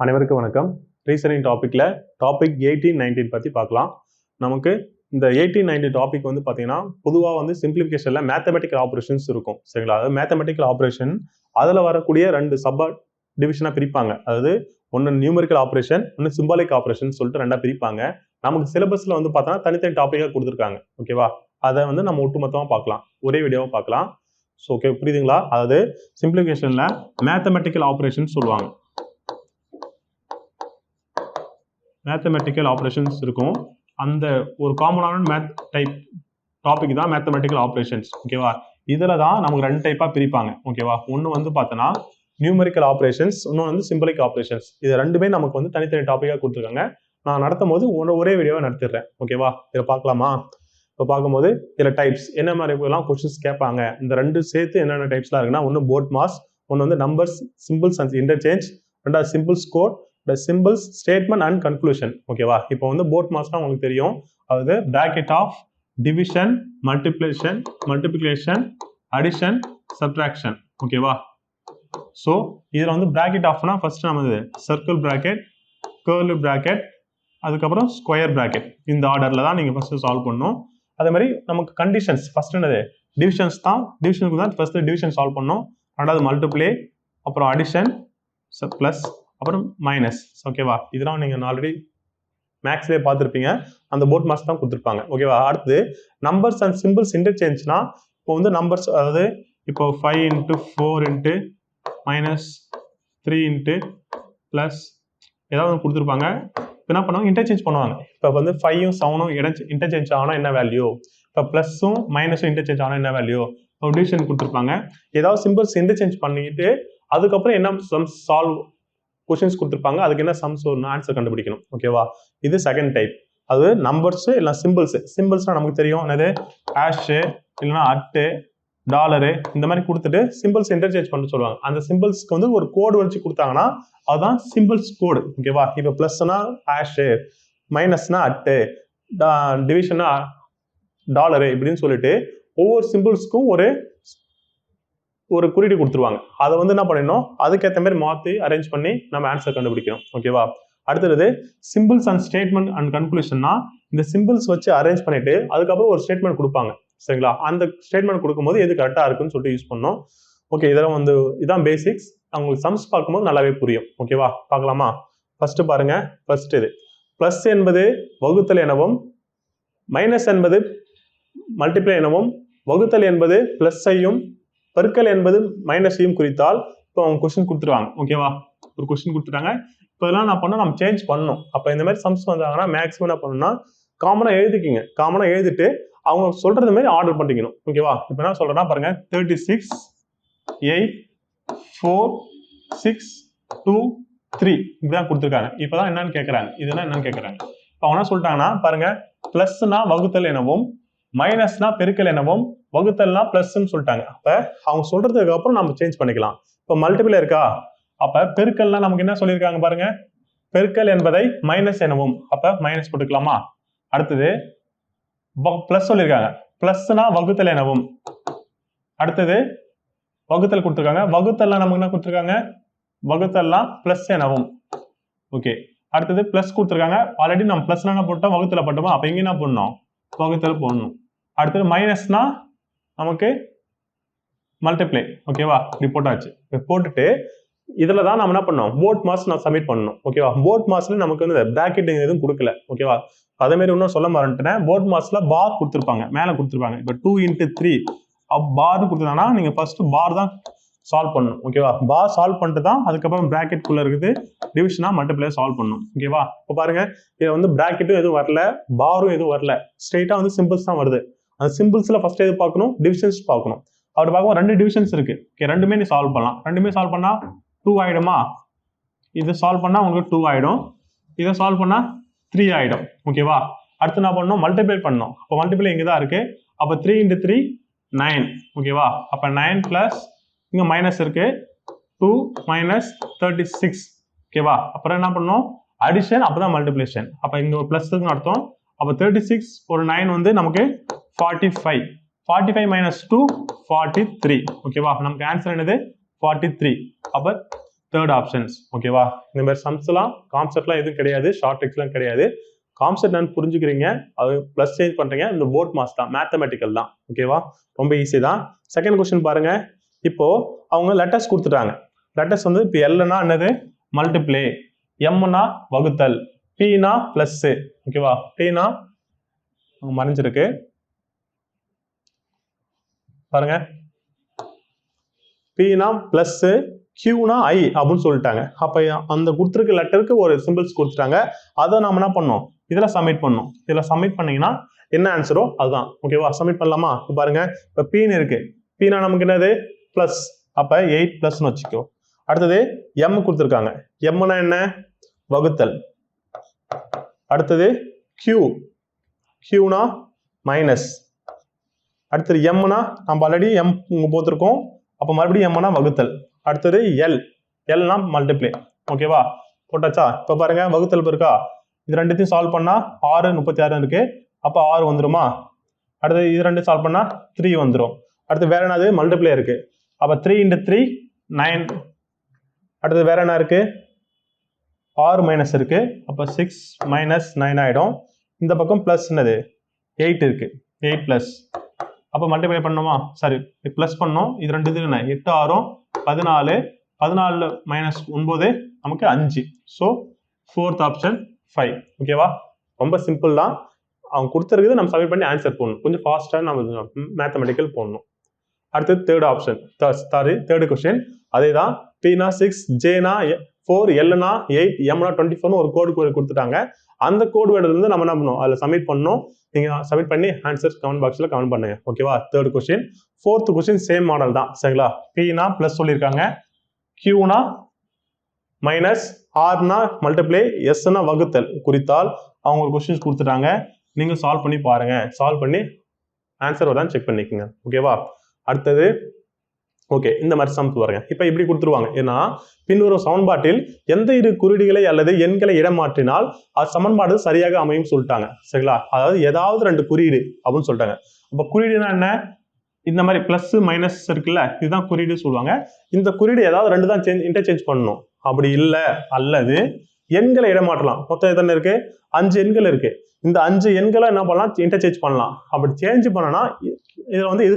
அனைவருக்கும் வணக்கம். ரீசனிங் டாபிக்ல டாபிக் 18, 19 பத்தி பார்க்கலாம். நமக்கு இந்த 18, 19 டாபிக் வந்து பார்த்தீங்கன்னா பொதுவாக வந்து சிம்பிளிஃபிகேஷன்ல மேத்தமெட்டிக்கல் ஆப்ரேஷன்ஸ் இருக்கும். சரிங்களா? அதாவது மேத்தமெட்டிக்கல் ஆப்ரேஷன் அதில் வரக்கூடிய ரெண்டு டிவிஷனாக பிரிப்பாங்க. அதாவது ஒன்று நியூமெரிக்கல் ஆப்ரேஷன், ஒன்று சிம்பாலிக் ஆப்ரேஷன் சொல்லிட்டு ரெண்டா பிரிப்பாங்க. நமக்கு சிலபஸ்ல வந்து பார்த்தோன்னா தனித்தனி டாப்பிக்காக கொடுத்துருக்காங்க. ஓகேவா? அதை வந்து நம்ம ஒட்டுமொத்தமாக பார்க்கலாம், ஒரே வீடியோவாக பார்க்கலாம். ஸோ ஓகே, புரியுதுங்களா? அதாவது சிம்பிளிஃபிகேஷன்ல மேத்தமெட்டிக்கல் ஆப்ரேஷன் சொல்லுவாங்க. மேத்தமெட்டிக்கல் ஆப்ரேஷன்ஸ் இருக்கும். அந்த ஒரு காமனான மேத் டைப் டாபிக் தான் மேத்தமெட்டிக்கல் ஆப்ரேஷன்ஸ். ஓகேவா? இதில் தான் நமக்கு ரெண்டு டைப்பாக பிரிப்பாங்க. ஓகேவா? ஒன்று வந்து பார்த்தோன்னா நியூமெரிக்கல் ஆப்ரேஷன்ஸ், இன்னொன்று வந்து சிம்பிளிக் ஆப்ரேஷன்ஸ். இது ரெண்டுமே நமக்கு வந்து தனித்தனி டாப்பிக்காக கொடுத்துருக்காங்க. நான் நடத்தும் போது ஒரே வீடியோவை நடத்திடுறேன். ஓகேவா? இதை பார்க்கலாமா? இப்போ பார்க்கும்போது இதில் டைப்ஸ் என்ன மாதிரிலாம் கொஸ்டின்ஸ் கேட்பாங்க. இந்த ரெண்டு சேர்த்து என்னென்ன டைப்ஸ்லாம் இருக்குன்னா, ஒன்று போர்ட் மாஸ், ஒன்று வந்து நம்பர்ஸ், சிம்பிள்ஸ் அண்ட் இன்டர்சேஞ்ச், ரெண்டாவது symbols code, symbols statement and conclusion. ஓகேவா? இப்போ வந்து போர்ட் மாஸ்னா உங்களுக்கு தெரியும். அதாவது bracket of division, multiplication, addition, subtraction. ஓகேவா? ஸோ இதில் வந்து பிராக்கெட் ஆஃப்னா ஃபர்ஸ்ட் நம்ம சர்க்கிள் பிராக்கெட், கர்லி பிராக்கெட், அதுக்கப்புறம் ஸ்கொயர் பிராக்கெட். இந்த ஆர்டரில் தான் நீங்கள் ஃபர்ஸ்ட் சால்வ் பண்ணணும். அதே மாதிரி நமக்கு கண்டிஷன்ஸ் ஃபர்ஸ்ட் என்னது டிவிஷன்ஸ் தான். டிவிஷனுக்கு தான் ஃபர்ஸ்ட் டிவிஷன் சால்வ் பண்ணணும். ரெண்டாவது மல்டிப்ளே, அப்புறம் அடிஷன், ப்ளஸ், அப்புறம் மைனஸ். ஓகேவா? இதெல்லாம் நீங்கள் ஆல்ரெடி மேக்ஸ்லேயே பார்த்துருப்பீங்க. அந்த போர்ட் மார்க்ஸ் தான் கொடுத்துருப்பாங்க. ஓகேவா? அடுத்து நம்பர்ஸ் அண்ட் சிம்பிள்ஸ் இன்டர்சேஞ்ச்னா இப்போ வந்து நம்பர்ஸ், அதாவது இப்போ 5 × 4 × -3 × ப்ளஸ் ஏதாவது கொடுத்துருப்பாங்க. இப்போ என்ன பண்ணுவாங்க, இன்டர்சேஞ்ச் பண்ணுவாங்க. இப்போ வந்து 5ம் 7ம் இன்டர்சேஞ்ச் ஆனால் என்ன வேல்யூ, இப்போ ப்ளஸும் மைனஸும் இன்டர்சேஞ்ச் ஆனால் என்ன வேல்யூ, இப்போ டிவிஷன் கொடுத்துருப்பாங்க. ஏதாவது சிம்பிள்ஸ் இன்டர்சேஞ்ச் பண்ணிட்டு அதுக்கப்புறம் என்ன சம்ஸ் சால்வ் கொஸ்டின்ஸ் கொடுத்துருப்பாங்க. அதுக்கு என்ன சம்ஸ் ஒரு ஆன்சர் கண்டுபிடிக்கணும். ஓகேவா? இது செகண்ட் டைப். அது நம்பர்ஸ் இல்லை சிம்பிள்ஸ். சிம்பிள்ஸ்னா நமக்கு தெரியும் என்னது, ஹேஷு இல்லைன்னா அட்டு, டாலரு, இந்த மாதிரி கொடுத்துட்டு சிம்பிள்ஸ் இன்டர்சேஞ்ச் பண்ண சொல்லுவாங்க. அந்த சிம்பிள்ஸ்க்கு வந்து ஒரு கோடு வச்சு கொடுத்தாங்கன்னா அதுதான் சிம்பிள்ஸ் கோடு. ஓகேவா? இப்போ பிளஸ்னா ஹேஷு, மைனஸ்னா அட்டு, டிவிஷனா டாலரு, இப்படின்னு சொல்லிட்டு ஒவ்வொரு சிம்பிள்ஸ்க்கும் ஒரு குறியீடு கொடுத்துருவாங்க. அதை வந்து என்ன பண்ணிடணும், அதுக்கேற்ற மாதிரி மாற்றி அரேஞ்ச் பண்ணி நம்ம ஆன்சர் கண்டுபிடிக்கணும். ஓகேவா? அடுத்தது சிம்பிள்ஸ் அண்ட் ஸ்டேட்மெண்ட் அண்ட் கன்க்ளூஷன்னா இந்த சிம்பிள்ஸ் வச்சு அரேஞ்ச் பண்ணிட்டு அதுக்கப்புறம் ஒரு ஸ்டேட்மெண்ட் கொடுப்பாங்க. சரிங்களா? அந்த ஸ்டேட்மெண்ட் கொடுக்கும்போது எது கரெக்டாக இருக்குன்னு சொல்லிட்டு யூஸ் பண்ணணும். ஓகே, இதெல்லாம் வந்து இதான் பேசிக்ஸ். உங்களுக்கு சம்ஸ் பார்க்கும்போது நல்லாவே புரியும். ஓகேவா? பார்க்கலாமா? ஃபர்ஸ்ட் பாருங்க. ஃபர்ஸ்ட் இது பிளஸ் என்பது வகுத்தல் எனவும், மைனஸ் என்பது மல்டிப்ளை எனவும், வகுத்தல் என்பது பிளஸ்ஸையும், பெருக்கல் என்பது மைனஸையும் குறித்தால் இப்போ அவங்க கொஸ்டின் கொடுத்துருவாங்க. ஓகேவா? ஒரு கொஸ்டின் கொடுத்துட்டாங்க. இப்போ இதெல்லாம் நான் பண்ணோம், நம்ம சேஞ்ச் பண்ணணும். அப்போ இந்த மாதிரி சம்ஸ் வந்தாங்கன்னா மேக்ஸிமம் என்ன பண்ணணும்னா காமனாக எழுதிக்கிங்க. காமனாக எழுதிட்டு அவங்க சொல்றது மாதிரி ஆர்டர் பண்ணிக்கணும். ஓகேவா? இப்போ என்ன சொல்றேன்னா பாருங்க, 36, 8, 4, 6, 2, 3 இப்படிதான் கொடுத்துருக்காங்க. இப்போதான் என்னன்னு கேட்கறாங்க, இதெல்லாம் என்னன்னு கேட்கறாங்க. இப்போ அவங்க என்ன சொல்லிட்டாங்கன்னா பாருங்க, பிளஸ்னா வகுத்தல் எனவும், மைனஸ்னா பெருக்கல் எனவும், வகுத்தல்னா பிளஸ்ன்னு சொல்லிட்டாங்க. அப்போ அவங்க சொல்றதுக்கு அப்புறம் நம்ம சேஞ்ச் பண்ணிக்கலாம். இப்போ மல்டிபிள் இருக்கா, அப்போ பெருக்கல்னா நமக்கு என்ன சொல்லியிருக்காங்க பாருங்க, பெருக்கல் என்பதை மைனஸ் எனவும், அப்போ மைனஸ் போட்டுக்கலாமா? அடுத்தது பிளஸ் சொல்லியிருக்காங்க, பிளஸ்னா வகுத்தல் எனவும். அடுத்தது வகுத்தல் கொடுத்துருக்காங்க, வகுத்தல்லாம் நமக்கு என்ன கொடுத்துருக்காங்க, வகுத்தல்லாம் பிளஸ் எனவும். ஓகே, அடுத்தது பிளஸ் கொடுத்துருக்காங்க. ஆல்ரெடி நம்ம பிளஸ்னா என்ன போட்டோம், வகுத்தல போட்டோமா, அப்போ இங்கே என்ன பண்ணணும், வகுத்தல் போடணும். அடுத்தது மைனஸ்னா நமக்கு மல்டிப்ளை. ஓகேவா? இப்படி போட்டாச்சு. போட்டுட்டு இதில் தான் நம்ம என்ன பண்ணோம், போர்ட் மார்க்ஸ் நான் சப்மிட் பண்ணணும். ஓகேவா? போர்ட் மார்க்ஸ்ல நமக்கு வந்து பிராக்கெட் எதுவும் கொடுக்கல. ஓகேவா? அதே மாதிரி இன்னும் சொல்ல மறந்துட்டேன், போர்ட் மார்க்ஸ்ல பார் கொடுத்துருப்பாங்க, மேலே கொடுத்துருப்பாங்க. இப்போ 2 × 3 பார் கொடுத்துருந்தாங்கன்னா நீங்க ஃபர்ஸ்ட் பார் தான் சால்வ் பண்ணணும். ஓகேவா? பார் சால்வ் பண்ணிட்டு தான் அதுக்கப்புறம் பிராக்கெட் குள்ள இருக்குது டிவிஷனா மல்டிப்ளை சால்வ் பண்ணணும். ஓகேவா? இப்போ பாருங்க, இதில் வந்து பிராக்கெட்டும் எதுவும் வரல, பாரும் எதுவும் வரல, ஸ்ட்ரெயிட்டா வந்து சிம்பிள்ஸ் தான் வருது. அந்த சிம்பிள்ஸ்ல ஃபர்ஸ்ட் எது பார்க்கணும், டிவிஷன்ஸ் பார்க்கணும். அப்படி பார்க்கும்போது ரெண்டு டிவிஷன்ஸ் இருக்கு. ஓகே, ரெண்டுமே நீ சால்வ் பண்ணலாம். ரெண்டுமே சால்வ் பண்ணா 2 ஆயிடுமா, இது சால்வ் பண்ணா உங்களுக்கு 2 ஆயிடும், இதை சால்வ் பண்ணா 3 ஆயிடும். ஓகேவா? அடுத்து என்ன பண்ணணும், மல்டிப்ளை பண்ணணும். அப்போ மல்டிப்ளை இங்கே தான் இருக்கு. அப்போ 3 × 3 9. ஓகேவா? அப்போ 9 பிளஸ் இங்கே மைனஸ் இருக்கு, 2 - 36. ஓகேவா? அப்புறம் என்ன பண்ணணும், அடிஷன், அப்பதான் மல்டிப்ளிகேஷன். அப்போ இங்கே ஒரு பிளஸ் அர்த்தம். அப்போ 36 ஒரு 9 வந்து நமக்கு 45. 45 - 2 43. ஓகேவா? நமக்கு ஆன்சர் என்னது 43. அப்போ தேர்ட் ஆப்ஷன்ஸ். ஓகேவா? இந்த மாதிரி சம்ஸ்லாம் கான்செப்ட்லாம் எதுவும் கிடையாது, ஷார்ட் ட்ரிக்ஸ்லாம் கிடையாது. கான்செப்ட் நான் புரிஞ்சுக்கிறீங்க, அது ப்ளஸ் சேஞ்ச் பண்ணுறீங்க, இந்த போர்ட் மாஸ் தான், மேத்தமெட்டிக்கல் தான். ஓகேவா? ரொம்ப ஈஸி தான். செகண்ட் கொஸ்டின் பாருங்க. இப்போ அவங்க லெட்டர்ஸ் கொடுத்துட்டாங்க. லெட்டர்ஸ் வந்து இப்போ எல்னா என்னது? மல்டிப்ளே, எம்னா வகுத்தல், பீனா பிளஸ். ஓகேவா? பீனா மறைஞ்சிருக்கு பாருங்க, பீனா பிளஸ், கியூனா ஐ அப்படின்னு சொல்லிட்டாங்க. அப்ப அந்த கொடுத்துருக்க லெட்டருக்கு ஒரு சிம்பிள்ஸ் கொடுத்துட்டாங்க. அதை நாம என்ன பண்ணோம்? இதுல சப்மிட் பண்ணோம். இதுல சப்மிட் பண்ணீங்கன்னா என்ன ஆன்சரோ அதுதான். ஓகேவா? சப்மிட் பண்ணலாமா? இப்போ பாருங்க, இப்போ பீன்னு இருக்கு. பீனா நமக்கு என்னது? பிளஸ். அப்ப 8 பிளஸ்ன்னு வச்சுக்கோ. அடுத்தது எம் கொடுத்துருக்காங்க. எம்னா என்ன? வகுத்தல். அடுத்தது கியூ, கியூனா மைனஸ். அடுத்தது எம்னா நம்ம ஆல்ரெடி எம் போத்திருக்கோம், அப்போ மறுபடியும் எம்னா வகுத்தல். அடுத்தது எல், எல்னா மல்டிப்ளே. ஓகேவா? போட்டாச்சா? இப்போ பாருங்க, வகுத்தல் இருக்கா? இது ரெண்டுத்தையும் சால்வ் பண்ணா 6 36 இருக்கு. அப்போ 6 வந்துருமா? அடுத்தது இது ரெண்டு சால்வ் பண்ணா 3 வந்துடும். அடுத்து வேற என்னது? மல்டிப்ளே இருக்கு. அப்போ 3 × 3 9. அடுத்தது வேற என்ன இருக்கு? 6 மைனஸ் இருக்கு. அப்போ 6 மைனஸ் 9 ஆயிடும். இந்த பக்கம் பிளஸ் என்னது? 8 இருக்கு. 8 பிளஸ். அப்போ மல்டிப்ளை பண்ணணுமா? சாரி, பிளஸ் பண்ணோம். இது ரெண்டு இது என்ன? 8 6 14. 14 மைனஸ் 9 நமக்கு 5. So fourth option 5. ஓகேவா? ரொம்ப சிம்பிள் தான். அவங்க கொடுத்துருக்குது, நம்ம சப்மிட் பண்ணி ஆன்சர் போடணும். கொஞ்சம் ஃபாஸ்ட்டாக நம்ம மேத்தமெட்டிக்கல் போடணும். அடுத்தது தேர்ட் ஆப்ஷன், தேர்ட் கொஸ்டின் அதே தான். பீனா 6, ஜேனா 4, எல்னா 8, எம்னா 24 ஒரு கோடு கொடுத்துட்டாங்க. அந்த கோடு வேர்டுல இருந்து நம்ம என்ன பண்ணணும்? அதில் சப்மிட் பண்ணணும். நீங்க சப்மிட் பண்ணி ஆன்சர் கமெண்ட் பாக்ஸ்ல கமெண்ட் பண்ணுங்க. ஓகேவா? Third question. Fourth question same model தான். சரிங்களா? பீனா பிளஸ் சொல்லியிருக்காங்க, கியூனா மைனஸ், ஆர்னா மல்டிப்ளே, எஸ்னா வகுத்தல் குறித்தால் அவங்க ஒரு கொஸ்டின்ஸ் கொடுத்துட்டாங்க. நீங்க சால்வ் பண்ணி பாருங்க. சால்வ் பண்ணி ஆன்சர் வருதான்னு செக் பண்ணிக்கோங்க. ஓகேவா? அடுத்தது ஓகே, இந்த மாதிரி சம்ஸ் பாருங்க. இப்போ இப்படி கொடுத்துருவாங்க. ஏன்னா பின்வரும் சமன்பாட்டில் எந்த இரு குறியீடுகளை அல்லது எண்களை இடமாற்றினால் அது சமன்பாடு சரியாக அமையும் சொல்லிட்டாங்க. சரிங்களா? அதாவது ஏதாவது ரெண்டு குறியீடு அப்படின்னு சொல்லிட்டாங்க. அப்போ குறியீடுனா என்ன? இந்த மாதிரி பிளஸ் மைனஸ் இருக்குல்ல, இதுதான் குறியீடு சொல்லுவாங்க. இந்த குறியீடு ஏதாவது ரெண்டு தான் இன்டர்சேஞ்ச் பண்ணணும். அப்படி இல்லை, அல்லது எண்களை இடமாற்றலாம். மொத்தம் எத்தனை இருக்கு? 5 எண்கள் இருக்கு. இந்த 5 எண்களை என்ன பண்ணலாம்? இன்டர்சேஞ்ச் பண்ணலாம். அப்படி சேஞ்ச் பண்ணனா இதுல வந்து இது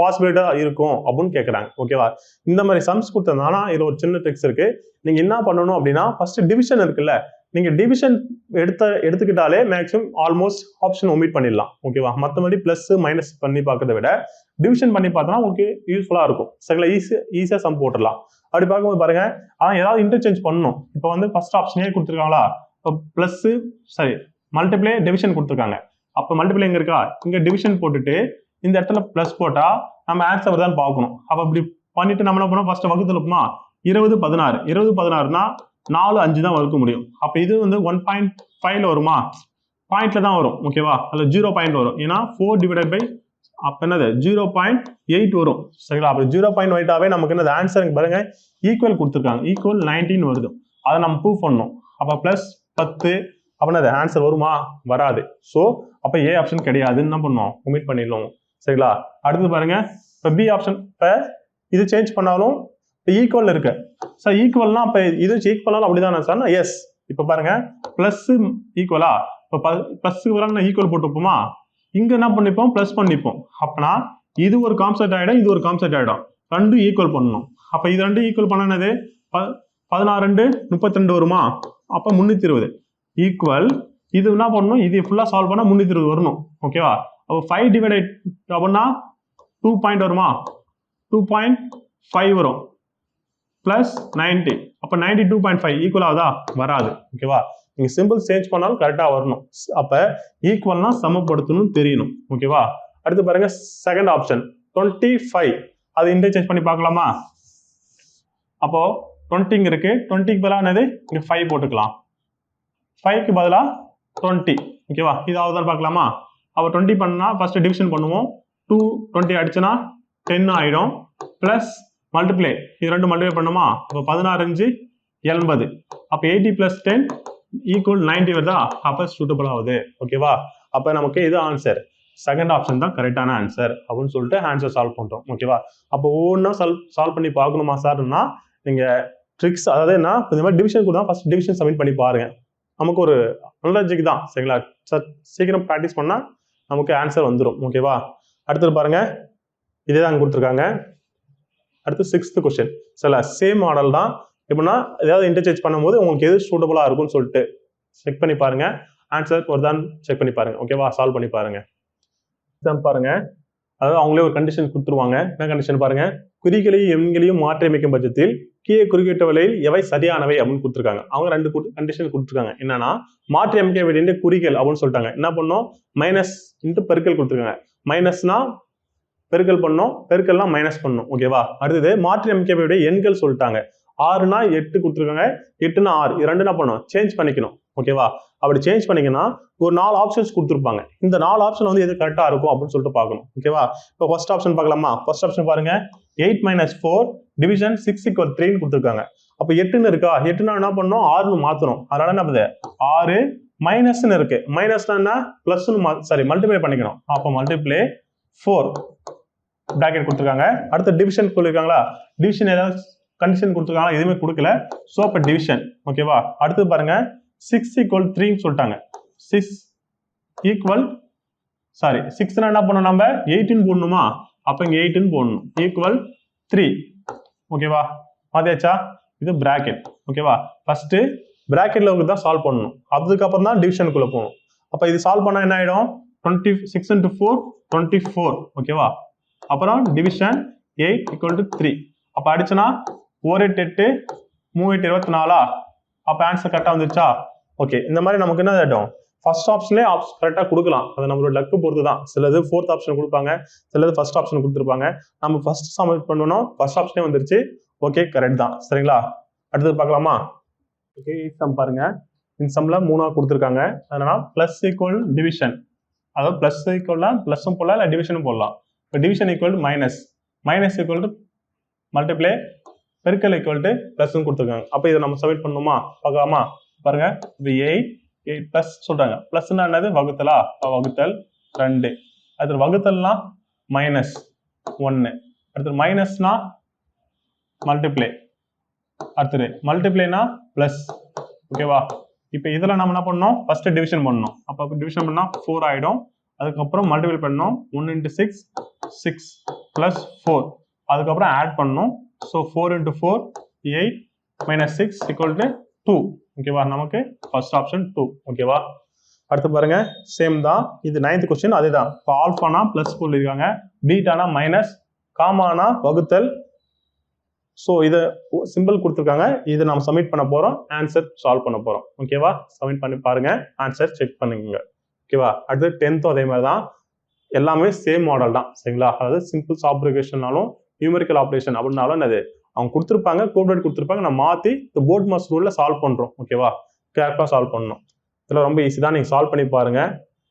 பாசிபிலிட்டா இருக்கும் அப்படின்னு கேட்கறாங்க. ஓகேவா? இந்த மாதிரி சம்ஸ் கொடுத்ததுனால இதுல ஒரு சின்ன ட்ரிக்ஸ் இருக்கு. நீங்க என்ன பண்ணணும் அப்படின்னா, ஃபர்ஸ்ட் டிவிஷன் இருக்குல்ல, நீங்க டிவிஷன் எடுத்துக்கிட்டாலே மேக்ஸிமம் ஆல்மோஸ்ட் ஆப்ஷன் ஒமிட் பண்ணிடலாம். ஓகேவா? மற்றபடி பிளஸ் மைனஸ் பண்ணி பார்க்கறத விட டிவிஷன் பண்ணி பார்த்தோம்னா உங்களுக்கு யூஸ்ஃபுல்லா இருக்கும். சரிங்களா? ஈஸியா சம் போட்டுடலாம். அப்படி பார்க்கும்போது பாருங்க, ஏதாவது இன்டர்சேஞ்ச் பண்ணணும். இப்போ வந்து ஃபர்ஸ்ட் ஆப்ஷனே கொடுத்துருக்காங்களா? இப்போ பிளஸ் சரி மல்டிப்ளே டிவிஷன் கொடுத்துருக்காங்க. அப்போ மல்டிப்ளே எங்க இருக்கா? இங்க டிவிஷன் போட்டுட்டு இந்த இடத்துல பிளஸ் போட்டா நம்ம ஆன்சர் வருதான்னு பார்க்கணும். அப்போ அப்படி பண்ணிட்டு நம்ம என்ன பண்ணோம்? ஃபர்ஸ்ட் வகுத்துல இருக்குமா? 20 16. 20 16னா 4 5 தான் வகுக்க முடியும். அப்போ இது வந்து 1.5ல வருமா? பாயிண்ட்ல தான் வரும். ஓகேவா? அதில் 0 பாயிண்ட் வரும். ஏன்னா 4 டிவைடட் பை அப்போ என்னது 0.8 வரும். சரிங்களா? அப்போ 0.8ஆவே நமக்கு என்னது ஆன்சர் பாருங்க, ஈக்குவல் கொடுத்துருக்காங்க. ஈக்குவல் 19 வருது. அதை நம்ம ப்ரூவ் பண்ணணும். அப்போ பிளஸ் 10 அப்படின்னா அது ஆன்சர் வருமா? வராது. ஸோ அப்போ ஏ ஆப்ஷன் கிடையாதுன்னு என்ன பண்ணோம்? ஒமிட் பண்ணிடலாம். சரிங்களா? அடுத்து பாருங்க, இப்போ பி ஆப்ஷன். இப்போ இது சேஞ்ச் பண்ணாலும் இப்போ ஈக்குவல் இருக்கு சார். ஈக்குவல்னா இப்போ இது ஈக்குவலாலும் அப்படிதானே சார்? எஸ். இப்போ பாருங்க, பிளஸ் ஈக்குவலா? இப்போ பிளஸ்க்கு வராங்க ஈக்குவல் போட்டுப்போமா? இங்க என்ன பண்ணிப்போம்? பிளஸ் பண்ணிப்போம். அப்பனா இது ஒரு கான்செப்ட் ஆயிடும், இது ஒரு கான்செப்ட் ஆயிடும். ரெண்டும் ஈக்குவல் பண்ணணும். அப்ப இது ரெண்டும் ஈக்குவல் பண்ணது 16 32 வருமா? அப்ப 320 ஈக்குவல். இது என்ன பண்ணணும்? இது ஃபுல்லா சால்வ் பண்ணா 320 வரணும். ஓகேவா? அப்போ 5 டிவைடட் அப்படின்னா 2 பாயிண்ட் வருமா? 2.5 வரும். பிளஸ் 90. அப்ப 92.5 ஈக்குவல் ஆகுதா? வராது. ஓகேவா? நீங்க சிம்பிள் சேஞ்ச் பண்ணாலும் கரெக்டா வரணும். அப்ப ஈக்குவல்னா சமப்படுத்தணும் தெரியணும். ஓகேவா? அடுத்து பாருங்க, செகண்ட் ஆப்ஷன் 25. அது இன்டர்சேஞ்ச் பண்ணி பார்க்கலாமா? அப்போ 20 இருக்கு. 20க்கு பதிலாக என்னது? இங்க 5 போட்டுக்கலாம். 5க்கு பதிலா 20. ஓகேவா? இது ஆகுதான்னு பார்க்கலாமா? அப்போ 20 பண்ணா ஃபர்ஸ்ட் டிவிஷன் பண்ணுவோம். 2 20 அடிச்சுனா 10 ஆயிடும். பிளஸ் மல்டிப்ளை, இது ரெண்டு மல்டிப்ளை பண்ணுமா? அப்போ 16 80. அப்போ 80 பிளஸ் 10 ஈக்குவல் 90 வருதா? அப்போ சூட்டபிள் ஆகுது. ஓகேவா? அப்போ நமக்கு இது ஆன்சர். செகண்ட் ஆப்ஷன் தான் கரெக்டான ஆன்சர் அப்படின்னு சொல்லிட்டு ஆன்சர் சால்வ் பண்றோம். ஓகேவா? அப்போ ஒவ்வொன்றா சால்வ் பண்ணி பார்க்கணுமா சார்னா நீங்க ட்ரிக்ஸ் அதாவது என்ன இந்த மாதிரி டிவிஷன் கூட ஃபர்ஸ்ட் டிவிஷன் சப்மிட் பண்ணி பாருங்க. நமக்கு ஒரு நாலேஜுக்கு தான் சரிங்களா. சீக்கிரம் ப்ராக்டிஸ் பண்ணால் நமக்கு ஆன்சர் வந்துடும். ஓகேவா. அடுத்தது பாருங்க, இதே தான் கொடுத்துருக்காங்க. அடுத்து 6th கொஸ்டின். சில சேம் மாடல் தான். எப்படின்னா ஏதாவது இன்டர்சேஞ்ச் பண்ணும்போது உங்களுக்கு எது சூட்டபுளாக இருக்கும்னு சொல்லிட்டு செக் பண்ணி பாருங்க. ஆன்சர் வருதான்னு செக் பண்ணி பாருங்க. ஓகேவா. சால்வ் பண்ணி பாருங்க. எக்ஸாம் பாருங்க, அதாவது அவங்களே ஒரு கண்டிஷன் கொடுத்துருவாங்க. என்ன கண்டிஷன் பாருங்க, குறிகளையும் எண்களையும் மாற்றி அமைக்கும் பட்சத்தில் கீழே குறிப்பிட்டவரையில் எவை சரியானவை அப்படின்னு கொடுத்துருக்காங்க. அவங்க 2 கண்டிஷன் கொடுத்துருக்காங்க. என்னன்னா மாற்றி அமைக்க வேண்டிய குறிகள் அப்படின்னு சொல்லிட்டாங்க. என்ன பண்ணோம், மைனஸ் இன்ட்டு பெருக்கல் கொடுத்துருக்காங்க. மைனஸ்னா பெருக்கல் பண்ணோம், பெருக்கல்னா மைனஸ் பண்ணோம். ஓகேவா. அடுத்தது மாற்றி அமைக்க வேண்டிய எண்கள் சொல்லிட்டாங்க. 6னா 8 கொடுத்துருக்காங்க, 8னா 6. இது 2 என்ன பண்ணணும், சேஞ்ச் பண்ணிக்கணும். ஓகேவா. அப்படி சேஞ்ச் பண்ணிங்கன்னா ஒரு 4 ஆப்ஷன்ஸ் கொடுத்துருப்பாங்க. இந்த 4 ஆப்ஷன் வந்து எது கரெக்டாக இருக்கும் அப்படின்னு சொல்லிட்டு பார்க்கணும். ஓகேவா. இப்போ ஃபர்ஸ்ட் ஆப்ஷன் பார்க்கலாமா. ஃபர்ஸ்ட் ஆப்ஷன் பாருங்க, 8 - 4 டிவிஷன் 6 = 3 கொடுத்துருக்காங்க. அப்போ 8ன்னு இருக்கா, 8னா என்ன பண்ணணும், 6ன்னு மாற்றணும். அதனால என்ன பண்ணுது, 6 மைனஸ்ன்னு இருக்கு. மைனஸ்னா என்ன, பிளஸ்ன்னு மல்டிப்ளை பண்ணிக்கணும். அப்போ மல்டிப்ளை 4 பிராக்கெட் கொடுத்துருக்காங்க. அடுத்த டிவிஷன் சொல்லியிருக்காங்களா, டிவிஷன் ஏதாவது கண்டிஷன் கொடுத்துருக்காங்களா, எதுவுமே கொடுக்கல. ஸோ அப்போ டிவிஷன். ஓகேவா. அடுத்து பாருங்க, 6 = 3 சொல்லிட்டாங்க. 6னா என்ன பண்ணணும், நம்ம 8ன்னு போடணுமா. அப்போ இங்கே 8ன்னு போடணும். ஈக்குவல் 3. ஓகேவா. மாத்தியாச்சா. இது பிராக்கெட். ஓகேவா. ஃபர்ஸ்ட் பிராக்கெட்ல தான் சால்வ் பண்ணணும். அதுக்கப்புறம் தான் டிவிஷனுக்குள்ள போகணும். அப்போ இது சால்வ் பண்ணா என்ன ஆயிடும், 26 × 4 24. ஓகேவா. அப்புறம் டிவிஷன் 8 = 3. அப்போ அடிச்சனா 4 8 8 3 8 24. அப்போ ஆன்சர் கரெக்டாக வந்துருச்சா. ஓகே. இந்த மாதிரி நமக்கு என்ன ஆகிடும், ஃபர்ஸ்ட் ஆப்ஷன்லேயே கரெக்டாக கொடுக்கலாம். அது நம்மளோட லக்கு பொறுத்து தான். சிலது 4th ஆப்ஷன் கொடுப்பாங்க, சிலது ஃபர்ஸ்ட் ஆப்ஷன் கொடுத்துருப்பாங்க. நம்ம ஃபர்ஸ்ட் சப்மிட் பண்ணணும், ஃபர்ஸ்ட் ஆப்ஷனே வந்துருச்சு. ஓகே, கரெக்ட் தான். சரிங்களா. அடுத்தது பார்க்கலாமா. ஓகே, சம் பாருங்க. இந்த சம்ல 3ஆக கொடுத்துருக்காங்க. அதனால பிளஸ் ஈக்குவல் டிவிஷன், அதாவது பிளஸ் ஈக்குவல்னா பிளஸும் போடலாம், இல்லை டிவிஷனும் போடலாம். இப்போ division equal minus, minus equal to multiply, பெருக்கல் ஈக்குவல் டு பிளஸ்ன்னு கொடுத்துருக்காங்க. அப்போ இதை நம்ம சப்மிட் பண்ணணுமா, பார்க்கலாமா. பாருங்க, இப்போ 8 பிளஸ் சொல்றாங்க. பிளஸ்னா என்னது, வகுத்தலா. வகுத்தல் 2. அடுத்து வகுத்தல்னா மைனஸ் 1. அடுத்து மைனஸ்னா மல்டிப்ளை. அடுத்தது மல்டிப்ளைனா பிளஸ். ஓகேவா. இப்போ இதில் நம்ம என்ன பண்ணணும், ஃபர்ஸ்ட் டிவிஷன் பண்ணணும். அப்போ டிவிஷன் பண்ணால் 4 ஆகிடும். அதுக்கப்புறம் மல்டிப்ளை பண்ணணும். 1 × 6 6 + 4. அதுக்கப்புறம் ஆட் பண்ணணும். ஸோ 4 × 4 8 - 6 = 2. ஓகேவா. நமக்கு ஃபர்ஸ்ட் ஆப்ஷன் 2. ஓகேவா. அடுத்து பாருங்க, சேம் தான். இது 9th கொஸ்டின். அதே தான். இப்போ ஆல்ஃபானா பிளஸ் சொல்லியிருக்காங்க, பீட்டானா மைனஸ், காமானா வகுத்தல். ஸோ இதை சிம்பிள் கொடுத்துருக்காங்க. இதை நம்ம சப்மிட் பண்ண போகிறோம், ஆன்சர் சால்வ் பண்ண போகிறோம். ஓகேவா. சப்மிட் பண்ணி பாருங்க, ஆன்சர் செக் பண்ணுங்க. ஓகேவா. அடுத்து 10th அதே மாதிரி தான். எல்லாமே சேம் மாடல் தான். சரிங்களா. அதாவது சிம்பிள் சாப்ரிகேஷன்னாலும் நியூமெரிக்கல் ஆப்ரேஷன் அப்படின்னாலும் என்னது, அவங்க கொடுத்துருப்பாங்க, கோஆர்டினேட் கொடுத்துருப்பாங்க, நம்ம மாற்றி இந்த போர்ட் மாஸ் ரூலில் சால்வ் பண்ணுறோம். ஓகேவா. கேர்ஃபுல்லாக சால்வ் பண்ணணும். இதெல்லாம் ரொம்ப ஈஸி தான். நீங்கள் சால்வ் பண்ணி பாருங்க.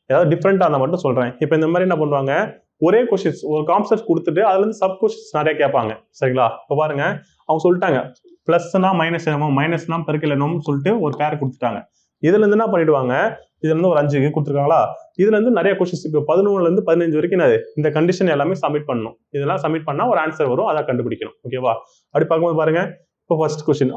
ஏதாவது டிஃப்ரெண்டாக இருந்தால் மட்டும் சொல்கிறேன். இப்போ இந்த மாதிரி என்ன பண்ணுவாங்க, ஒரே கொஸ்டின்ஸ் ஒரு கான்செப்ட் கொடுத்துட்டு அதுலேருந்து சப் கொஸ்டின்ஸ் நிறைய கேட்பாங்க. சரிங்களா. இப்போ பாருங்க, அவங்க சொல்லிட்டாங்க பிளஸ்னா மைனஸ் என்னமோ, மைனஸ்னா பெருக்கல் என்னமோன்னு சொல்லிட்டு ஒரு பேர் கொடுத்துட்டாங்க. இதுல இருந்து என்ன பண்ணிடுவாங்க, இதுல இருந்து ஒரு 5 கொடுத்துருக்காங்களா, இதுல இருந்து நிறைய கொஸ்டின்ஸ் இப்போ 11 - 15 வரைக்கும் இந்த கண்டிஷன் எல்லாமே சப்மிட் பண்ணணும். இதெல்லாம் சப்மிட் பண்ணா ஒரு ஆன்சர் வரும், அதை கண்டுபிடிக்கணும். ஓகேவா. அப்படி பார்க்கும்போது பாருங்க, இப்போ ஃபர்ஸ்ட் கொஸ்டின்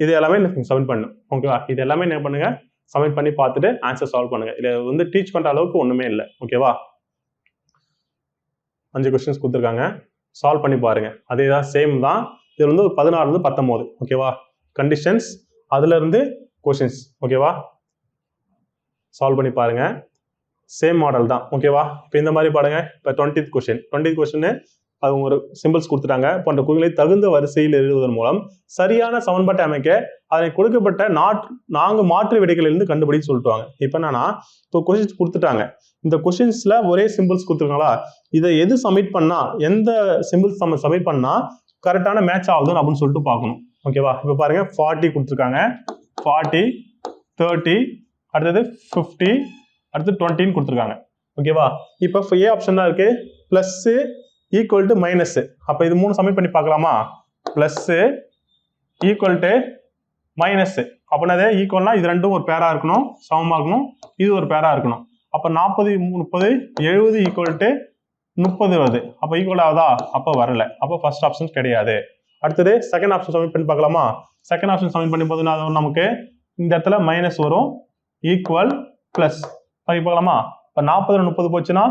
இது எல்லாமே சப்மிட் பண்ணணும். ஓகேவா. இது எல்லாமே என்ன பண்ணுங்க, சப்மிட் பண்ணி பார்த்துட்டு ஆன்சர் சால்வ் பண்ணுங்க. இதில் டீச் பண்ற அளவுக்கு ஒண்ணுமே இல்லை. ஓகேவா. 5 கொஸ்டின்ஸ் கொடுத்துருக்காங்க, சால்வ் பண்ணி பாருங்க. அதே தான், சேம் தான். இது வந்து 16 - 19. ஓகேவா. கண்டிஷன்ஸ், அதுல இருந்து கொஸ்டின்ஸ். ஓகேவா. சால்வ் பண்ணி பாருங்க, சேம் மாடல் தான். ஓகேவா. இப்போ இந்த மாதிரி பாருங்க. இப்போ 20th கொஸ்டின் அவங்க ஒரு சிம்பிள்ஸ் கொடுத்துட்டாங்க. போன்ற குறிகளை தகுந்த வரிசையில் எழுதுவதன் மூலம் சரியான சமன்பாட்டை அமைக்க அதனை கொடுக்கப்பட்ட 4 மாற்று விடைகளிலிருந்து கண்டுபிடிச்சு சொல்லிட்டுவாங்க. இப்போ என்னன்னா, இப்போ கொஸ்டின்ஸ் கொடுத்துட்டாங்க. இந்த கொஸ்டின்ஸ்ல ஒரே சிம்பிள்ஸ் கொடுத்துருக்காங்களா, இதை எது சப்மிட் பண்ணா, எந்த சிம்பிள்ஸ் நம்ம சப்மிட் பண்ணா கரெக்டான மேட்ச் ஆகுதுன்னு அப்படின்னு சொல்லிட்டு பார்க்கணும். ஓகேவா. இப்போ பாருங்க, 40 கொடுத்துருக்காங்க, 40 30, அடுத்தது 50, அடுத்து 20 கொடுத்துருக்காங்க. ஓகேவா. இப்போ ஏ ஆப்ஷன் தான் இருக்கு, பிளஸ் ஈக்குவல் டு மைனஸ். அப்போ இது 3 சப்மிட் பண்ணி பார்க்கலாமா. Plus equal to minus. அப்படின்னா ஈக்குவல்னா இது ரெண்டும் ஒரு பேரா இருக்கணும், சமமா இருக்கணும். இது ஒரு பேரா இருக்கணும். அப்போ 40 30 70 ஈக்குவல் டு 30 வருது. அப்போ ஈக்குவல் ஆகுதா, அப்போ வரல. அப்போ ஃபர்ஸ்ட் ஆப்ஷன் கிடையாது. அடுத்தது செகண்ட் ஆப்ஷன் சப்மிட் பண்ணி பார்க்கலாமா? செகண்ட் ஆப்ஷன் சப்மிட் பண்ணி போது நமக்கு இந்த இடத்துல மைனஸ் வரும், ஈக்குவல் பிளஸ் பண்ணி பார்க்கலாமா? இப்போ 40 30 போச்சுன்னா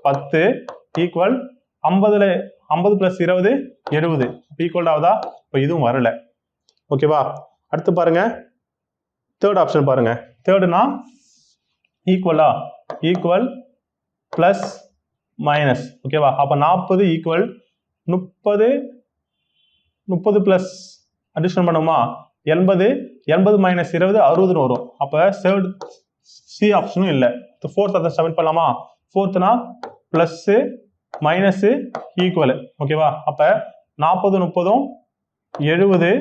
10 ஈக்குவல் 50 பிளஸ் 20 70 ஈக்குவல் ஆகுதா? இப்போ இதுவும் வரல. ஓகேவா? அடுத்து பாருங்க தேர்ட் ஆப்ஷன் பாருங்க. தேர்டுனா ஈக்குவலா? Equal plus minus. ஓகேவா? அப்போ 40 ஈக்குவல் 30 பிளஸ் அடிஷன் பண்ணுமா 80 மைனஸ் 20 60 வரும். அப்போ தேர்ட் சி ஆப்ஷனும் இல்லை. ஃபோர்த் அதை சப்மிட் பண்ணலாமா? ஃபோர்த்னா பிளஸ் மைனஸ் ஈக்குவல். ஓகேவா? அப்போ 40 30 70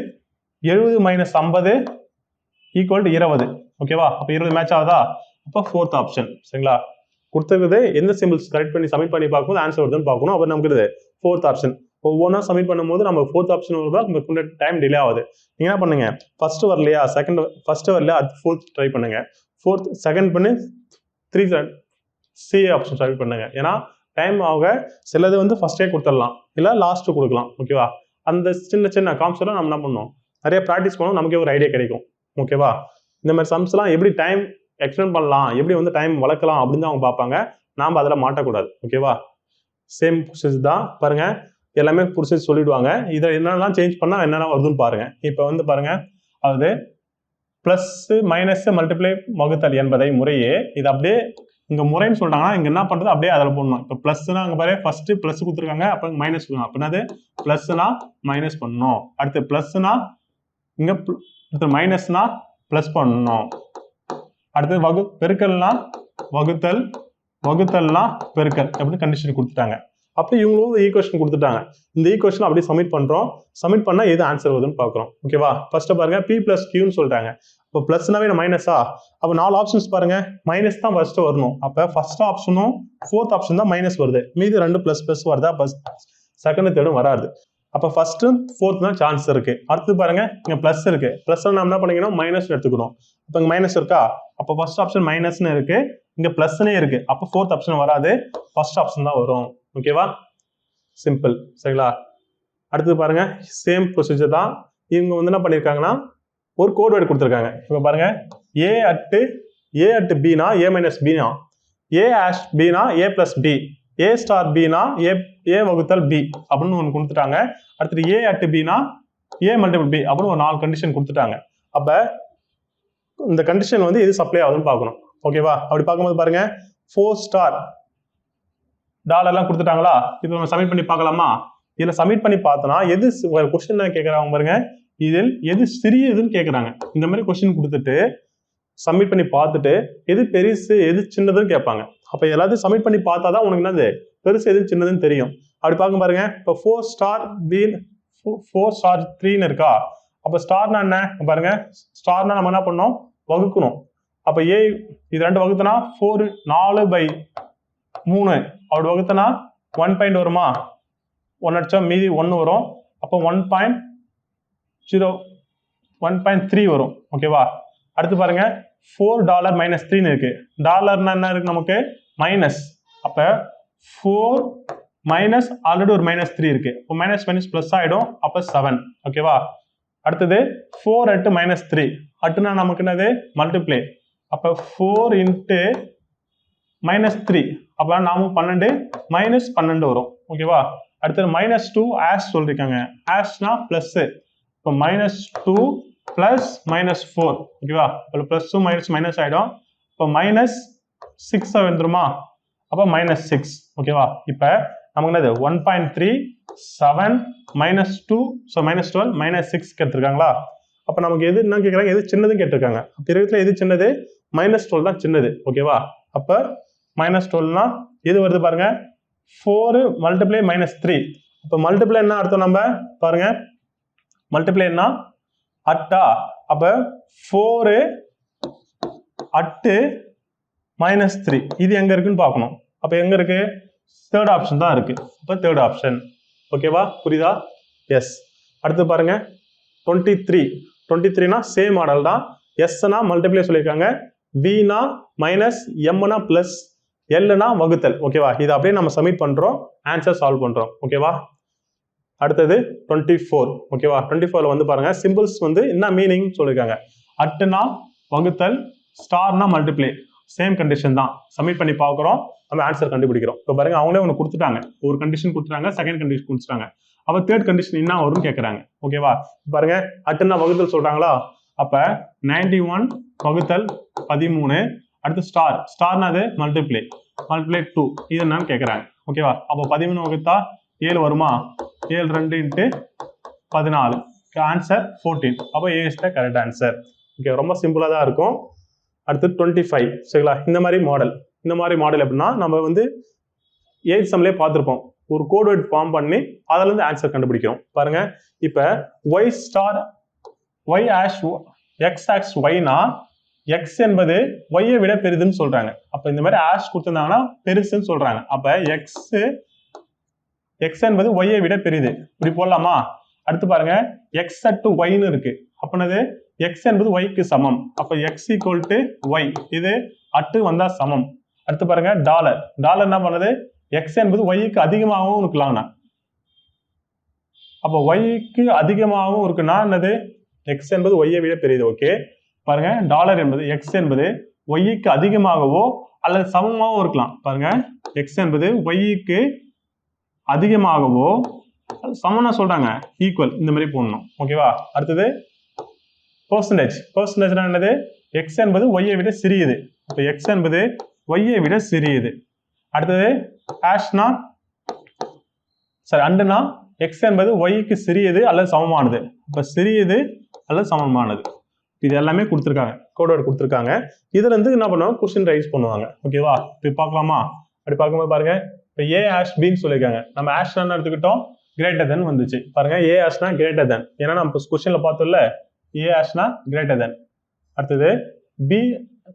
மைனஸ் 50 ஈக்குவல் டு 20. ஓகேவா? அப்போ 20 மேட்ச் ஆகுதா? அப்போ ஃபோர்த் ஆப்ஷன். சரிங்களா? கொடுத்துருக்குது எந்த சிம்பிள்ஸ் கரெக்ட் பண்ணி சப்மிட் பண்ணி பார்க்கும்போது ஆன்சர் வருதுன்னு பார்க்கணும். அப்போ நமக்கு இது ஃபோர்த் ஆப்ஷன். ஒவ்வொன்றா சப்மிட் பண்ணும்போது நம்ம ஃபோர்த் ஆப்ஷன் வருதா நமக்கு டைம் டிலே ஆகுது. நீங்கள் என்ன பண்ணுங்க, ஃபர்ஸ்ட் வரலையா ஃபர்ஸ்ட் வரலையா அடுத்து ஃபோர்த் ட்ரை பண்ணுங்க. ஃபோர்த் செகண்ட் பண்ணி 3 சி ஆப்ஷன் ட்ரை பண்ணுங்க. ஏன்னா டைம் ஆக சிலது வந்து ஃபர்ஸ்டே கொடுத்துடலாம், இல்லை லாஸ்ட்டு கொடுக்கலாம். ஓகேவா? அந்த சின்ன சின்ன கான்செப்ட்லாம் நம்ம என்ன பண்ணணும், நிறைய ப்ராக்டிஸ் பண்ணணும், நமக்கே ஒரு ஐடியா கிடைக்கும். ஓகேவா? இந்த மாதிரி சம்ஸ்லாம் எப்படி டைம் எக்ஸ்டெண்ட் பண்ணலாம், எப்படி வந்து டைம் வளர்க்கலாம் அப்படின்னு தான் அவங்க பார்ப்பாங்க. நாம் அதில் மாட்டக்கூடாது. ஓகேவா? சேம் ப்ரொசீஜர் தான் பாருங்க, எல்லாமே ப்ரொசீஜர் சொல்லிடுவாங்க. இதை என்னெல்லாம் சேஞ்ச் பண்ணால் என்னென்ன வருதுன்னு பாருங்க. இப்போ வந்து பாருங்க, அதாவது பிளஸ் மைனஸ் மல்டிப்ளை வகுத்தல் என்பதை முறையே இது அப்படியே இங்கே முறைன்னு சொல்லிட்டாங்கன்னா இங்கே என்ன பண்ணுறது அப்படியே அதில் போடணும். இப்போ ப்ளஸ்னா அங்கே பாரு ஃபர்ஸ்ட் ப்ளஸ் கொடுத்துருக்காங்க, அப்போ மைனஸ் கொடுக்கணும். அப்படின்னா அது ப்ளஸ்னா மைனஸ் பண்ணணும். அடுத்து ப்ளஸ்னா இங்கே அடுத்து மைனஸ்னா ப்ளஸ் பண்ணணும். அடுத்து பெருக்கல்னா வகுத்தல், வகுத்தல்னா பெருக்கல் அப்படின்னு கண்டிஷன் கொடுத்துட்டாங்க. அப்போ இவங்களும் ஈக்குவேஷன் கொடுத்துட்டாங்க. இந்த ஈக்குவேஷன் அப்படியே சப்மிட் பண்ணுறோம். சப்மிட் பண்ணால் எது ஆன்சர் வருதுன்னு பார்க்குறோம். ஓகேவா? ஃபர்ஸ்ட் பாருங்க பி பிளஸ் கியூன்னு சொல்லிட்டாங்க. இப்போ பிளஸ்னாவே மைனஸா? அப்போ 4 ஆப்ஷன்ஸ் பாருங்க, மைனஸ் தான் ஃபர்ஸ்ட் வரணும். அப்போ ஃபர்ஸ்ட் ஆப்ஷனும் ஃபோர்த் ஆப்ஷன் தான் மைனஸ் வருது, மீதி 2 பிளஸ் பிளஸ் வருதா? செகண்ட் தேர்டும் வராது. அப்போ ஃபர்ஸ்ட் ஃபோர்த் தான் சான்ஸ் இருக்கு. அடுத்து பாருங்க இங்கே பிளஸ் இருக்கு, பிளஸ் நம்ம என்ன பண்ணிக்கணும், மைனஸ் எடுத்துக்கணும். அப்போ இங்கே மைனஸ் இருக்கா? அப்போ ஃபர்ஸ்ட் ஆப்ஷன் மைனஸ்னு இருக்கு, இங்கே பிளஸ்னே இருக்கு. அப்போ ஃபோர்த் ஆப்ஷன் வராது, ஃபர்ஸ்ட் ஆப்ஷன் தான் வரும். ஓகேவா? சிம்பிள். சரிங்களா? அடுத்து பாருங்க சேம் ப்ரொசீஜர் தான். இவங்க வந்து என்ன பண்ணியிருக்காங்கன்னா ஒரு கோட் வேர்டு கொடுத்துருக்காங்க. இப்போ பாருங்க ஏ அட் பினா ஏ மைனஸ் பினா, ஏ ஆஷ் பினா A plus B, A star பினா ஏ வகுத்தல் பி அப்படின்னு ஒன்று கொடுத்துட்டாங்க. அடுத்தது ஏ அட் பினா ஏ மல்டிபிள் பி அப்படின்னு ஒரு 4 கண்டிஷன் கொடுத்துட்டாங்க. அப்போ இந்த கண்டிஷன் வந்து எது சப்ளை ஆகுதுன்னு பார்க்கணும். ஓகேவா? அப்படி பார்க்கும்போது பாருங்க 4 ஸ்டார் டாலர்லாம் கொடுத்துட்டாங்களா? இப்போ நம்ம சப்மிட் பண்ணி பார்க்கலாமா? இதில் சப்மிட் பண்ணி பார்த்தோன்னா எது கொஸ்டின் கேட்குறாங்க பாருங்க, இதில் எது சிறியதுன்னு கேட்குறாங்க. இந்த மாதிரி கொஸ்டின் கொடுத்துட்டு சப்மிட் பண்ணி பார்த்துட்டு எது பெருசு எது சின்னதுன்னு கேட்பாங்க. அப்போ எல்லாத்தையும் சப்மிட் பண்ணி பார்த்தா தான் உனக்கு என்னது பெருசு எது சின்னதுன்னு தெரியும். அப்படி பார்க்க பாருங்க, இப்போ 4 ஸ்டார் பி 4 ஸ்டார் 3ன்னு இருக்கா? அப்போ ஸ்டார்னா என்ன பாருங்க, ஸ்டார்னா நம்ம என்ன பண்ணோம், வகுக்கணும். அப்போ ஏ இது 2 வகுத்தனா 4/3 அப்படி வகுத்தனா 1 பாயிண்ட் வருமா? 1 அடிச்சா மீதி 1 வரும். அப்போ 1.3 வரும். ஓகேவா? அடுத்து பாருங்க $4 மைனஸ் 3 இருக்கு. டாலர்னா என்ன இருக்கு நமக்கு, மைனஸ். அப்ப 4 மைனஸ் ஆல்ரெடி ஒரு -3 இருக்கு. இப்போ மைனஸ் மைனஸ் பிளஸ் ஆயிடும். அப்ப 7. ஓகேவா? அடுத்தது 4 at -3 அட்டுனா நமக்கு என்னது, மல்டிப்ளை. அப்ப 4 into -3 அப்ப நாம 12 -12 வரும். ஓகேவா? அடுத்தது -2 ஆஷ் சொல்லிருக்காங்க. ஆஷ்னா பிளஸ். இப்போ -2 பிளஸ் -4. ஓகேவா? இப்போ பிளஸ் மைனஸ் ஆயிடும். இப்போ -6 வந்துருமா? அப்போ -6. ஓகேவா? இப்போ நமக்கு என்னது 1.3 7 -2 ஸோ -12 -6 கேட்டிருக்காங்களா? அப்போ நமக்கு எது என்ன கேட்குறாங்க, எது சின்னதுன்னு கேட்டிருக்காங்க. அப்போ இருக்கிறதுல எது சின்னது, -12 தான் சின்னது. ஓகேவா? அப்போ -12னா எது வருது பாருங்க, 4 மல்டிப்ளை -3. இப்போ மல்டிப்ளை என்ன அர்த்தம், நம்ம பாருங்க மல்டிப்ளைனா அட்டா. அப்போ 4 அட்டு -3 இது எங்க இருக்குன்னு பார்க்கணும். அப்போ எங்க இருக்கு, தேர்ட் ஆப்ஷன் தான் இருக்கு. அப்போ தேர்ட் ஆப்ஷன். ஓகேவா? புரியுதா? எஸ். அடுத்து பாருங்க 23னா சேம் மாடல் தான். எஸ்னா மல்டிப்ளை சொல்லியிருக்காங்க, பினா மைனஸ், எம்னா பிளஸ், எல்னா வகுத்தல். ஓகேவா? இது அப்படியே நம்ம சப்மிட் பண்றோம், ஆன்சர் சால்வ் பண்றோம். ஓகேவா? அடுத்தது 24. ஓகேவா? 24ல வந்து பாருங்க சிம்பிள்ஸ் வந்து என்ன மீனிங் சொல்லிருக்காங்க. அட்னா வகுத்தல், ஸ்டார்னா மல்டிப்ளை. சேம் கண்டிஷன் தான். சப்மிட் பண்ணி பார்க்குறோம், நம்ம ஆன்சர் கண்டுபிடிக்கிறோம். இப்போ பாருங்க அவங்களே ஒன்று கொடுத்துட்டாங்க, ஒரு கண்டிஷன் கொடுத்துட்டாங்க, செகண்ட் கண்டிஷன் கொடுத்துட்டாங்க. அப்போ தேர்ட் கண்டிஷன் என்ன வரும்னு கேட்குறாங்க. ஓகேவா? பாருங்க அட்னா வகுத்தல் சொல்றாங்களா, அப்போ 91 வகுத்தல் 13, அடுத்து ஸ்டார்னா அது மல்டிப்ளை 2, இது என்னன்னு கேட்குறாங்க. ஓகேவா? அப்போ 13 வகுத்தா 7 வருமா, 7 2 × 14, ஆன்சர் 14. அப்போ A is the correct answer. Okay, ரொம்ப சிம்பிளாக தான் இருக்கும். அடுத்து 25. சரிங்களா? இந்த மாதிரி மாடல் எப்படின்னா நம்ம வந்து 8th சம்லேயே பார்த்துருப்போம். ஒரு கோட் வேர்ட் ஃபார்ம் பண்ணி அதுல இருந்து ஆன்சர் கண்டுபிடிக்கிறோம். பாருங்க இப்போ y star y hash x hash yனா x என்பது y விட பெரிதுன்னு சொல்றாங்க. அப்ப இந்த மாதிரி ஆஷ் கொடுத்திருந்தாங்கன்னா பெருசுன்னு சொல்றாங்க. அப்ப x என்பது y விட பெரிது, இப்படி போடலாமா? அடுத்து பாருங்க x at y ன்னு இருக்கு. அப்பனது x என்பது y க்கு சமம். அப்ப x = y, இது அட்டு வந்தா சமம். அடுத்து பாருங்க டாலர் என்ன பண்ணுது, x என்பது y க்கு அதிகமாகவும் இருக்கலாம்னா, அப்ப y க்கு அதிகமாகவும் இருக்குன்னா என்னது, x என்பது y விட பெரியது. ஓகே, பாருங்க டாலர் என்பது x என்பது y க்கு அதிகமாகவோ அல்லது சமமாகவும் இருக்கலாம். பாருங்க x என்பது y க்கு அதிகமாகவோ சமம்னா சொல்றாங்க, ஈக்குவல், இந்த மாதிரி போடணும். ஓகேவா? அடுத்தது பெர்சன்டேஜ்னா என்னது, x என்பது y விட சிறியது. அப்ப x என்பது y விட சிறியது. அடுத்தது ஆஷ்னா அண்டுனா x என்பது y க்கு சிறியது அல்லது சமமானது. அப்ப சிறியது அல்லது சமமானது. இது எல்லாமே கொடுத்துருக்காங்க, கோட் கொடுத்துருக்காங்க. இதுல இருந்து என்ன பண்ணுவாங்க, கொஸ்டின் ரைஸ் பண்ணுவாங்க. ஓகேவா? இப்போ பார்க்கலாமா? அப்படி பார்க்கும்போது பாருங்க இப்போ a ஆஷ் பின்னு சொல்லியிருக்காங்க. நம்ம ஆஷ் என்ன எடுத்துக்கிட்டோம், கிரேட்டர் தென் வந்துச்சு. பாருங்க a ஆஷ்னா கிரேட்டர் தென், ஏன்னா நம்ம கொஸ்டின்ல பார்த்தோம்ல a ஆஷ்னா கிரேட்டர் தென். அடுத்தது b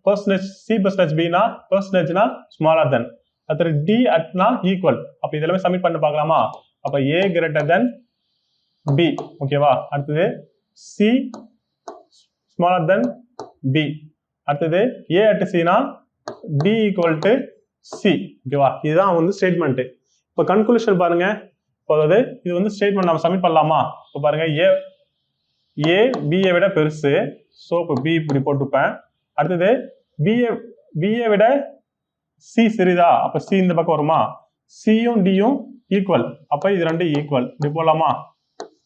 percentage, c percentage b னா percentageனா ஸ்மாலர் தென். அடுத்தது d அட்னா ஈக்குவல். அப்ப இதெல்லாம் சப்மிட் பண்ணி பார்க்கலாமா? அப்ப a greater than b. ஓகேவா? அடுத்தது c smaller than b. அடுத்தது a at c னா d equal to c. ஓகேவா? இதுதான் வந்து ஸ்டேட்மெண்ட். இப்போ கன்க்ளூஷன் பாருங்க. அதாவது இது வந்து ஸ்டேட்மெண்ட் நம்ம சப்மிட் பண்ணலாமா? இப்போ பாருங்க a b விட பெருசு, சோ இப்போ b இப்படி போட்டுப்பேன். அடுத்தது b விட c சிறிதா, அப்ப c இந்த பக்கம் வருமா? c யும் d யும் ஈக்குவல், அப்ப இது ரெண்டு ஈக்குவல், இப்படி போடலாமா?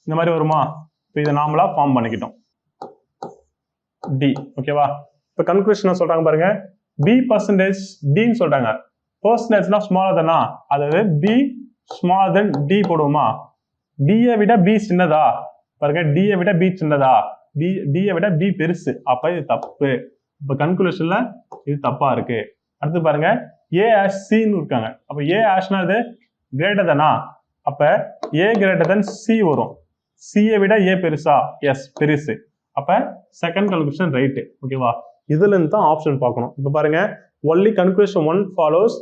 இந்த மாதிரி வருமா? இப்போ இதை நாமளா ஃபார்ம் பண்ணிக்கிட்டோம் d. ஓகேவா? இப்போ கன்க்ளூஷன் சொல்றாங்க பாருங்க, b percentage d ன்னு சொல்றாங்க. percentageனா ஸ்மாலர் தானா, அதாவது b ஸ்மாலர் தென் d போடுவோமா? d விட b சின்னதா, பாருங்க d விட b சின்னதா, d விட b பெருசு, அப்ப இது தப்பு. இப்போ கன்க்ளூஷன்ல இது தப்பா இருக்கு. அடுத்து பாருங்க a ஆஷ் c ன்னு இருக்காங்க. அப்ப a ஆஷ்னா இது கிரேட்டர் தானா, அப்ப a greater than c வரும். c விட a பெருசா, எஸ் பெருசு. அப்ப செகண்ட் கன்க்ளூஷன் ரைட். ஓகேவா? இதுல இருந்து தான் ஆப்ஷன் பார்க்கணும். இப்போ பாருங்க only conclusion 1 follows,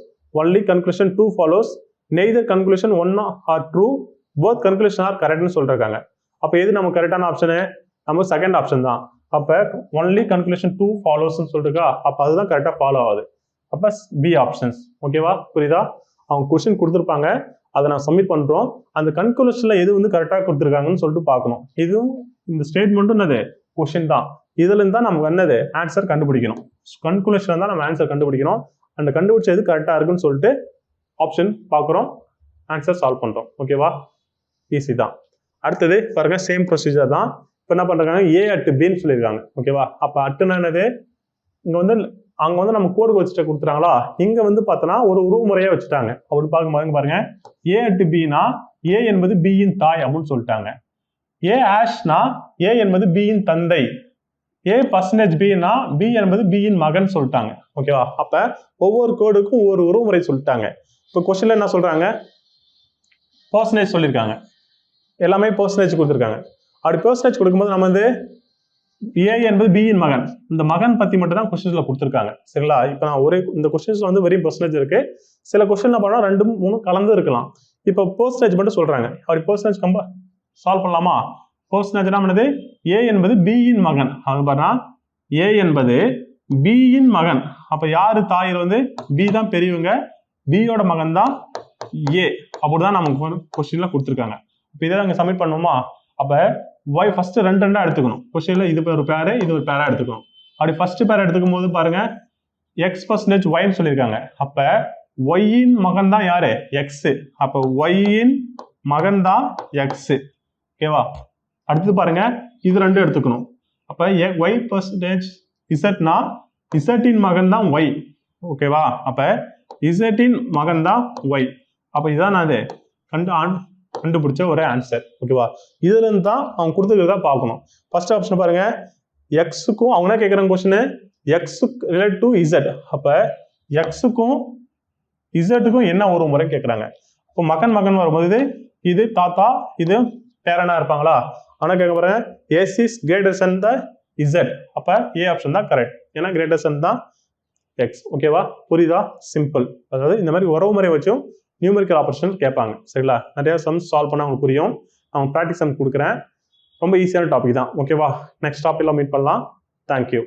only conclusion 2 follows, neither conclusion 1 are true, both conclusion are correct ன்னு சொல்றாங்க. அப்ப எது நம்ம கரெக்டான ஆப்ஷனு, நம்ம செகண்ட் ஆப்ஷன் தான். அப்ப only conclusion 2 follows ன்னு சொல்றா, அப்ப அதுதான் கரெக்டா ஃபாலோ ஆகுது. அப்ப பி ஆப்ஷன்ஸ். ஓகேவா? புரியுதா? அவங்க கொஸ்டின் கொடுத்துருப்பாங்க, அதை நான் சப்மிட் பண்றோம். அந்த கன்க்ளூஷன்ல எது வந்து கரெக்டா கொடுத்துருக்காங்கன்னு சொல்லிட்டு பார்க்கணும். இதுவும் இந்த ஸ்டேட்மெண்ட்டும் என்னது, கொஸ்டின் தான். இதுல இருந்தா நம்ம என்னது ஆன்சர் கண்டுபிடிக்கணும். கன்க்ளூஷன் தான் நம்ம ஆன்சர் கண்டுபிடிக்கணும். அந்த கண்டுபிடிச்ச எது கரெக்டா இருக்குன்னு சொல்லிட்டு ஆப்ஷன் பார்க்குறோம், ஆன்சர் சால்வ் பண்றோம். ஓகேவா? ஈஸி தான். அடுத்தது பாருங்க சேம் ப்ரொசீஜர் தான். இப்போ என்ன பண்றாங்க, a at b ன்னு சொல்லியிருக்காங்க. ஓகேவா? அப்ப அட்டுனா என்னது, இங்க வந்து அங்க வந்து நம்ம கோடு வச்சுட்டு கொடுத்துறாங்களா, இங்க வந்து பார்த்தோன்னா ஒரு உருவமுறையா வச்சுட்டாங்க. அப்படி பார்க்கும்போது பாருங்க a at b னா a என்பது b இன் தாய் அப்படின்னு சொல்லிட்டாங்க. a ஆஷ்னா a என்பது b இன் தந்தை. a percentage b னா b என்பது b இன் மகன் சொல்லிட்டாங்க. ஓகேவா? அப்ப ஒவ்வொரு கோடுக்கும் ஒவ்வொரு உருவமுறை சொல்லிட்டாங்க. இப்போ கொஸ்டின்ல என்ன சொல்றாங்க, பர்சன்டேஜ் சொல்லியிருக்காங்க, எல்லாமே பர்சன்டேஜ் கொடுத்துருக்காங்க. அப்படி பர்சன்டேஜ் கொடுக்கும்போது நம்ம வந்து a என்பது b இன் மகன், இந்த மகன் பத்தி மட்டும் தான் கொஸ்டின்ஸ்ல கொடுத்துருக்காங்க. சரிங்களா? இப்போ நான் இந்த கொஸ்டின்ஸ்ல வந்து வெறும் பர்சன்டேஜ் இருக்கு. சில கொஸ்டின் என்ன பண்ணா 2 3 கலந்து இருக்கலாம். இப்போ பர்சன்டேஜ் மட்டும் சொல்றாங்க. அப்படி பர்சன்டேஜ் சால்வ் பண்ணலாமா? பர்சன்டேஜ் என்ன பண்ணுது, a என்பது b இன் மகன். அது பாருங்க a என்பது b இன் மகன். அப்ப யாரு தாயில வந்து b தான் பெரியவங்க, b யோட மகன் தான் a. அப்படிதான் நமக்கு கொஸ்டின்ல கொடுத்துருக்காங்க. இப்போ இதை அங்கே சப்மிட் பண்ணுவோமா? அப்போ ஒய் ஃபர்ஸ்ட் ரெண்டா எடுத்துக்கணும். கொஸ்டின்ல இது ஒரு பேரு, இது ஒரு பேரா எடுத்துக்கணும். அப்படி ஃபர்ஸ்ட் பேர் எடுத்துக்கும் போது பாருங்க x% ஒய்ன்னு சொல்லியிருக்காங்க. அப்ப ஒய்யின் மகன் தான் யாரு? எக்ஸ். அப்ப ஒய்யின் மகன் தான் எக்ஸ். ஓகேவா? அடுத்து பாருங்க இது ரெண்டும் எடுத்துக்கணும். அப்ப y% இசட்னா இசட்டின் மகன் தான் ஒய். ஓகேவா? அப்ப இசட்டின் மகன் தான் ஒய். அப்ப இதான் நான் கண்டுபிடிச்ச ஒரு ஆன்சர். ஓகேவா? இதுல இருந்து தான் அவங்க கொடுத்துருக்கதா பார்க்கணும். ஃபர்ஸ்ட் ஆப்ஷன் பாருங்க, எக்ஸுக்கும் அவங்க என்ன கேட்குறாங்க question, X relate to Z. அப்ப எக்ஸுக்கும் இசட்டுக்கும் என்ன ஒரு முறை கேட்குறாங்க. இப்போ மகன் வரும்போது இது தாத்தா, இது பேரனா இருப்பாங்களா? ஆனா கேட்க போறேன் S is greater than the Z. அப்ப ஏ ஆப்ஷன் தான் கரெக்ட். ஏன்னா கிரேட்டர் தன் தான் எக்ஸ். ஓகேவா? புரியுதா? சிம்பிள். அதாவது இந்த மாதிரி உறவு முறை வச்சும் நியூமெரிக்கல் ஆப்பரேஷன் கேட்பாங்க. சரிங்களா? நிறைய சம்ஸ் சால்வ் பண்ண உங்களுக்கு புரியும். அவங்க ப்ராக்டிஸ் சம் கொடுக்குறேன். ரொம்ப ஈஸியான டாபிக் தான். ஓகேவா? நெக்ஸ்ட் டாபிக்ல மீட் பண்ணலாம். தேங்க்யூ.